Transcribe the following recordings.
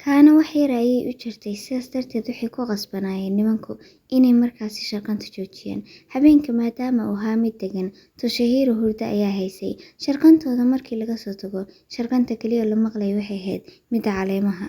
Kaana wax yar ayay u jirtay, sidaas darteed waxay ku qasbanaayeen nimanku inay markaasi sharqanta joojiyaan. Habeenka maadaama uu ahaa mid degan, Toshihiro hurdo ayaa haysay. Sharqantooda markii laga soo tago, sharqanta kaliya la maqlay waxay ahayd midda caleemaha.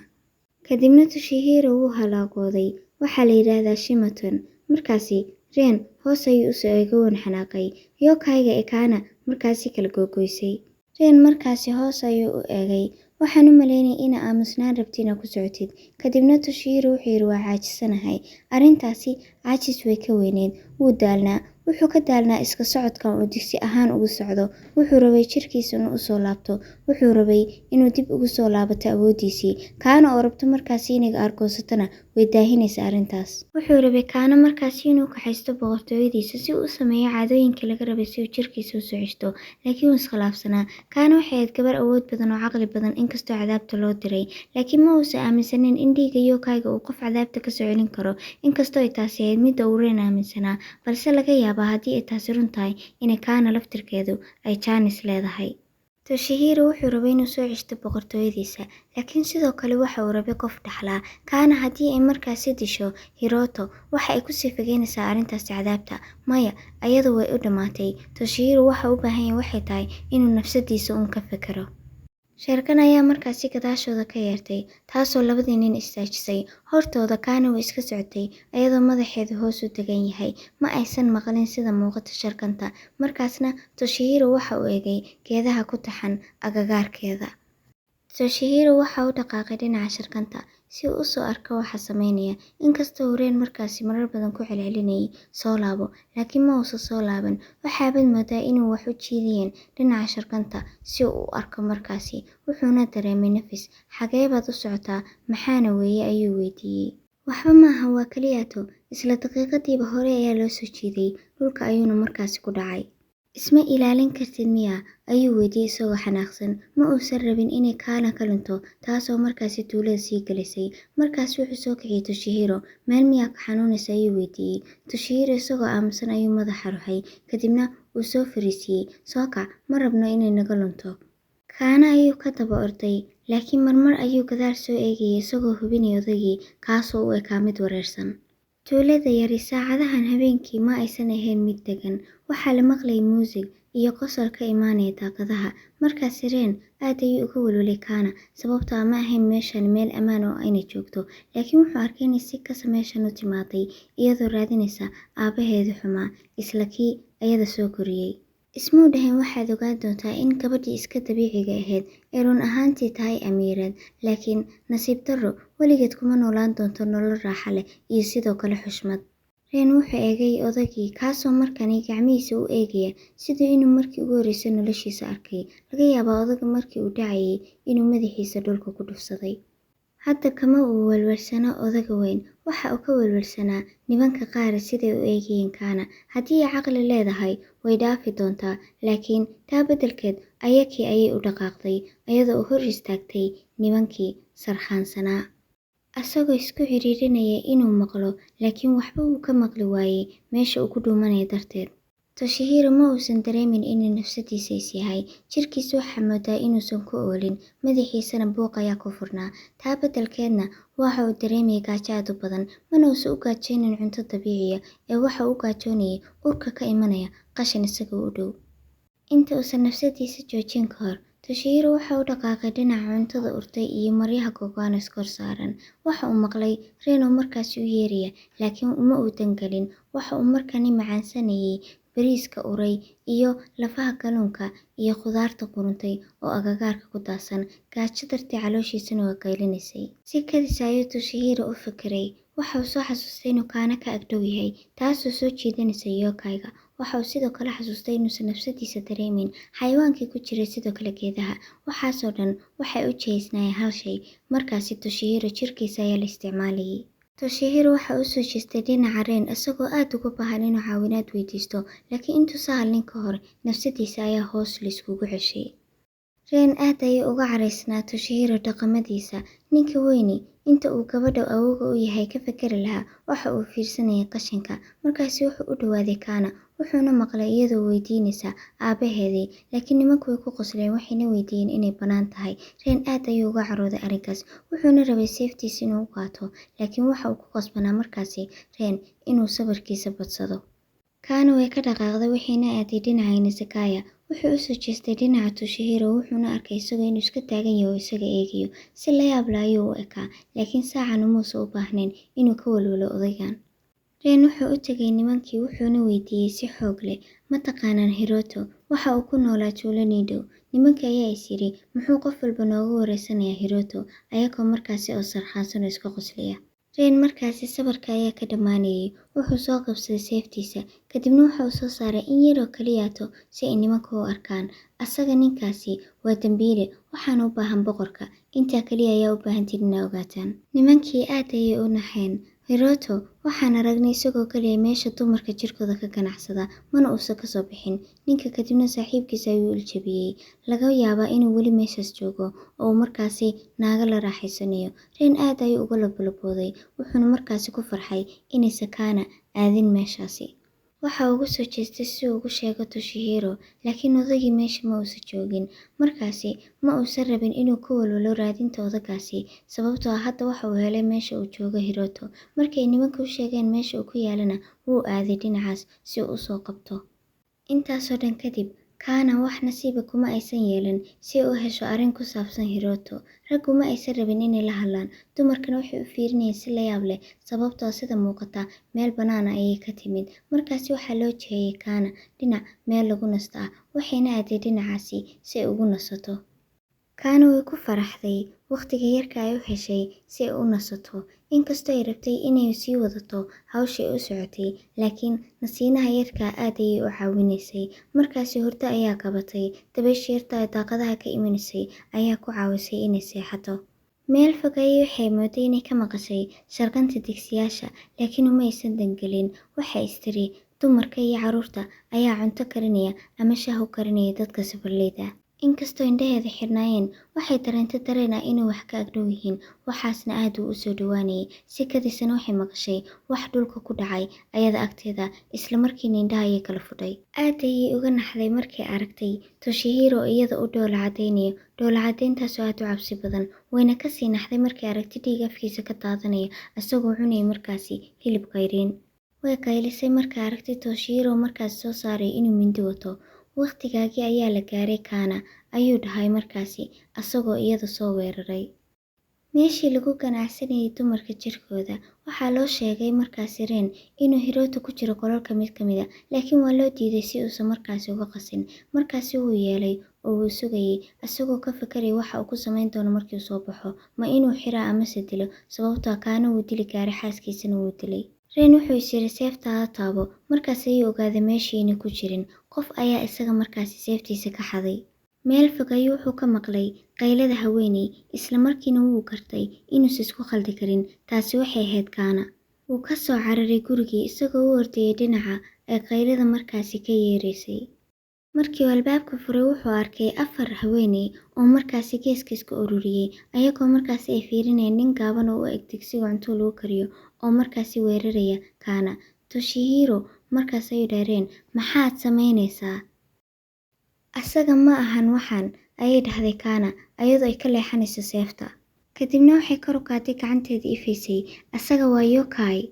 Kadibna Toshihiro wuu halaagooday. Waxaa la yiraahdaa Shimaton. Markaasi Ren hoos ayuu u soo eegay wuuna xanaaqay. Yokai-ga ee Kaana markaasi kala googoysay. Ren markaasi hoos ayuu u eegay. Waxaan u maleynay in aamusnaan rabtina ku socotid. Kadibna Toshihiro wuxuu yiri waa caajisanahay. Arrintaasi caajis way ka weyneed. Wuu daalnaa. Wuxuu ka daalnaa iska socodkan uu digsi ahaan ugu socdo. Wuxuu rabay jirkiisa inuu u soo laabto. Wuxuu rabay inuu dib ugu soo laabato awoodiisii. Kaana oo rabto markaasi inay argoosatana way daahinaysaa arrintaas. Wuxuu rabay Kaana markaasi inuu kaxaysto boqortooyadiisa si uu u sameeyo caadooyinkii laga rabay si uu jirkiisa u soo ceshto. Laakiin wuu iskhilaafsanaa. Kaana waxay ahayd gabar awood badan oo caqli badan inkastoo cadaabta loo diray. Laakiin ma uusan aaminsanin in dhiigga Yokai-ga uu qof cadaabta ka soo celin karo. Inkastoo ay taasi ahayd midda uu Ren aaminsanaa, balse laga yaabaa haddii ay taasi run tahay inay Kaana laftirkeedu ay jaanis leedahay. Toshihiro wuxuu rabay inuu soo ceshto boqortooyadiisa, laakiin sidoo kale waxa uu rabay qof dhaxlaa. Kaana haddii ay markaasi disho Hiroto, waxa ay ku sii fogeynaysaa arrintaasi cadaabta. Maya, ayadu way u dhamaatay. Toshihiro waxa uu u baahan yahay waxay tahay inuu nafsadiisa uun ka fekero. Sheerkan ayaa markaasi gadaashooda ka yeertay, taasoo labadii nin istaajisay. Hortooda Kaana way iska socotay, ayadoo madaxeedu hoos u degan yahay. Ma aysan maqlin sida muuqata sharkanta. Markaasna Toshihiro waxa uu eegay geedaha ku taxan agagaarkeeda. Toshihiro waxa uu dhaqaaqay dhinaca sharkanta si uu u soo arko waxa sameynaya. Inkastoo Ren markaasi marar badan ku celcelinayay soo laabo, laakiin ma uusan soo laaban. Waxaabad moodaa inuu wax u jiidayeen dhinaca sharkanta si uu u arko markaasi. Wuxuuna dareemay nafis. Xagee baad u socotaa? Maxaana weeye ayuu weydiiyey. Waxba maaha, waa kaliyaato. Isla daqiiqadiiba hore ayaa loo soo jiiday. Dhulka ayuuna markaasi ku dhacay. Isma ilaalin kartid miya? Ayuu weydiiyey isagoo xanaaqsan. Ma uusan rabin inay Kaana ka lunto, taasoo markaasi tuulada sii galisay. Markaas wuxuu soo kiciyay Toshihiro. Meel miyaa ka xanuunaysa ayuu weydiiyey. Toshihiro isagoo aamusan ayuu madaxa ruxay. Kadibna wuu soo fariisiyey. Soo kac, ma rabno inay naga lunto. Kaana ayuu ka daba orday, laakiin marmar ayuu gadaal soo eegayay isagoo hubinaya odaygii, kaasoo u ekaa mid wareersan. Tuulada yari saacadahan habeenkii ma aysan ahayn mid degan. Waxaa la maqlayay muusig iyo qosol ka imaanaya daaqadaha. Markaasi Ren aad ayuu uga welwelay Kaana, sababtoo ah ma ahayn meeshan meel ammaan oo aynay joogto. Laakiin wuxuu arkay inay si kasta meeshan u timaaday, iyadoo raadinaysa aabaheedu xumaa, isla kii ayada soo koriyey. Ismuu dhahayn waxaad ogaan doontaa in gabadhii iska dabiiciga ahayd ee run ahaantii tahay amiirad, laakiin nasiib darro weligeed kuma noolaan doonto nolol raaxo leh iyo sidoo kale xushmad. Ren wuxuu eegay odaygii, kaasoo markani gacmihiisa u eegaya sidii inuu markii ugu horreysay noloshiisa arkay. Laga yaabaa odayga markii uu dhacayay inuu madaxiisa dhulka ku dhufsaday. Hadda kama uu welwelsana odaga weyn. Waxa uu ka welwelsanaa nimanka qaar siday u eegayeen Kaana. Haddii ay caqli leedahay, way dhaafi doontaa, laakiin taa beddelkeed ayakii ayay u dhaqaaqday, ayadoo u hor istaagtay nimankii sarxaansanaa. Asagoo isku xiriirinaya inuu maqlo, laakiin waxba uu ka maqli waayey meesha uu ku dhuumanaya darteed. Toshihiro ma uusan dareemin inuu nafsadiisa is yahay. Jirkiisa waxaa moodaa inuusan ku oolin, madaxiisana buuq ayaa ku furnaa. Taa beddelkeedna waxa uu dareemayay gaajo aad u badan. Mana uusan u gaajaynin cunto dabiiciya, ee waxa uu u gaajoonayay urka ka imanaya qashin isagoo u dhow. Inta uusan nafsadiisa joojin ka hor, Toshihiro waxa uu dhaqaaqay dhinaca cuntada urtay iyo maryaha gogo'an iskor saaran. Waxa uu maqlay Ren oo markaasi u yeeraya, laakiin uma uu dangalin. Waxa uu markani macaansanayay bariiska uray iyo lafaha kalluunka iyo khudaarta quruntay oo agagaarka ku daadsan. Gaajo dartii calooshiisana waa qaylinaysay. Si kadis ayuu Toshihiro u fekeray. Waxa uu soo xasuustay inuu Kaana ka agdhow yahay, taasoo soo jiidanaysay Yokai-ga. Waxa uu sidoo kale xasuustay inuusan nafsadiisa dareemin xayawaankii ku jiray sidoo kale geedaha. Waxaasoo dhan waxay u jeesnaayeen hal shay. Markaasi Toshihiro jirkiisa ayaa la isticmaalayay. Toshihiro waxa uu soo jeestay dhinaca Ren isagoo aad uga baahan inuu caawinaad weydiisto, laakiin intuusan hadlin ka hor nafsadiisa ayaa hoos la iskugu ceshay. Ren aad ayay uga caraysnaa Toshihiro dhaqamadiisa. Ninka weyni inta uu gabadha awowga u yahay ka fikiri lahaa waxa uu fiirsanayay qashinka. Markaasi wuxuu u dhawaaday Kana, wuxuuna maqlay iyadoo weydiinaysa aabaheedii, laakiin nimanku way ku qosleen waxayna weydiiyeen inay bannaan tahay. Ren aad ayuu uga carooday arrinkaas, wuxuuna rabay seeftiisa inuu u qaato, laakiin waxa uu ku qasbanaa markaasi Ren inuu sabarkiisa badsado. Kana way ka dhaqaaqday waxayna aaday dhinaca Nizakaya. Wuxuu u soo jeestay dhinaca Toshihiro wuxuuna arkay isagoo inuu iska taagan yahay oo isaga eegayo. Si la yaab leh ayuu u ekaa, laakiin saacan umuusan u baahnayn inuu ka walwalo odaygan. Ren wuxuu u tegay nimankii wuxuuna weydiiyey si xoog leh, ma taqaanaan Hiroto? Waxa uu ku noolaa tuulo Nido. Nimankii ayaa is yidhi, muxuu qof walba nooga wareysanayaa Hiroto, ayagoo markaasi oo sarxaansan oo iska qoslaya. Ren markaasi sabarka ayaa ka dhammaanayay, wuxuu soo qabsaday seeftiisa, kadibna waxa uu soo saaray in yaroo keliyaato si ay nimanku u arkaan. Asaga ninkaasi waa dambiile, waxaana u baahan boqorka, intaa kaliya ayaa u baahantiin inaa ogaataan. Nimankii aad ayay u naxeen. Hiroto waxaan aragnay isagoo galaya meesha dumarka jirkooda ka ganacsada, mana uusan ka soo bixin. Ninka kadibna saaxiibkiisa ayuu iljabiyey. Laga yaabaa inuu weli meeshaas joogo oo uu markaasi naaga la raaxaysanayo. Ren aad ayuu uga labalabooday, wuxuuna markaasi ku farxay inaysan Kana aadin meeshaasi. Waxa uu ugu soo jeestay si uu ugu sheego Toshihiro, laakiin odaygii meesha ma uusan joogin. Markaasi ma uusan rabin inuu ka walwalo raadinta odagaasi, sababtoo ah hadda waxa uu helay meesha uu joogo Hiroto. Markii ay nimanka u sheegeen meesha uu ku yaalana, wuu aaday dhinacaas si uu u soo qabto. Intaasoo dhan kadib, Kana wax nasiiba kuma aysan yeelan si ay u hesho arrin ku saabsan Hiroto. Raggu ma aysan rabin inay la hadlaan, dumarkana waxay u fiirinayeen si la yaab leh, sababtoo ah sida muuqata meel bannaan ayay ka timid. Markaasi waxaa loo jeeyay Kana dhinac meel lagu nasto ah, waxayna aaday dhinacaasi si ay ugu nasato. Kana way ku faraxday waqtiga yarka ay u heshay si ay u nasato, inkastoo ay rabtay inay sii wadato hawshii u socotay, laakiin nasiinaha yarka aad ayay u caawinaysay. Markaasi hurdo ayaa qabatay, dabaysha yarta ee daaqadaha ka imanaysay ayaa ku caawisay inay seexato. Meel fog ayay waxay mooday inay ka maqashay sharqanta digsiyaasha, laakiin uma aysan dangelin. Waxay is tiri dumarka iyo carruurta ayaa cunto karinaya ama shaah u karinaya dadka safarleyda ah. Inkastoo indhaheeda xirnaayeen, waxay dareentay dareen ah inay wax ka agdhow yihiin, waxaasna aad uu u soo dhowaanayay. Si kadisna waxay maqashay wax dhulka ku dhacay ayada agteeda, isla markiina indhaha ayay kala fudhay. Aad ayay uga naxday markay aragtay Toshihiro iyada u dhoola cadaynayo. Dhoola cadayntaasoo aad u cabsi badan, wayna ka sii naxday markay aragtay dhiig afkiisa ka daadanaya, isagoo cunaya markaasi hilib qayriin. Way qaylisay markay aragtay Toshihiro markaas soo saaray inuu mindi wato. Waqtigaagii ayaa la gaaray Kana, ayuu dhahay markaasi, asagoo iyada soo weeraray. Meeshii lagu ganacsanayay dumarka jirkooda, waxaa loo sheegay markaasi Ren inuu Hiroto ku jiro qolalka mid ka mid ah, laakiin waa loo diiday si uusan markaasi uga qasin. Markaasi wuu yeelay oo wuu sugayay, asagoo ka fikiraya waxa uu ku samayn doono markii uu soo baxo, ma inuu xiraa amase dilo, sababtoo ah Kana wuu dili gaaray xaaskiisana wuu dilay. Ren wuxuu is yiri seeftaada taabo, markaas ayuu ogaaday meeshii inay ku jirin. Qof ayaa isaga markaasi seeftiisa ka xaday. Meel fog ayuu wuxuu ka maqlay qaylada haweeney, isla markiina wuu gartay inuusan isku khaldi karin. Taasi waxay ahayd Kana. Wuu ka soo cararay gurigii isagoo u ordayay dhinaca ee qaylada markaasi ka yeeraysay. Markii uu albaabka furay wuxuu arkay 4 haweeney oo markaasi geeska iska ururiyay, ayagoo markaasi ay fiirinayeen nin gaaban oo u eg digsiga cunto lagu kariyo oo markaasi weeraraya Kana. Toshihiro markaas ayuu dhaareen, maxaad samaynaysaa? Asaga ma ahan waxaan, ayay dhahday Kana, ayadoo ay ka leexanayso seefta. Kadibna waxay kor u qaaday gacanteeda ifaysay, asaga waa yokai.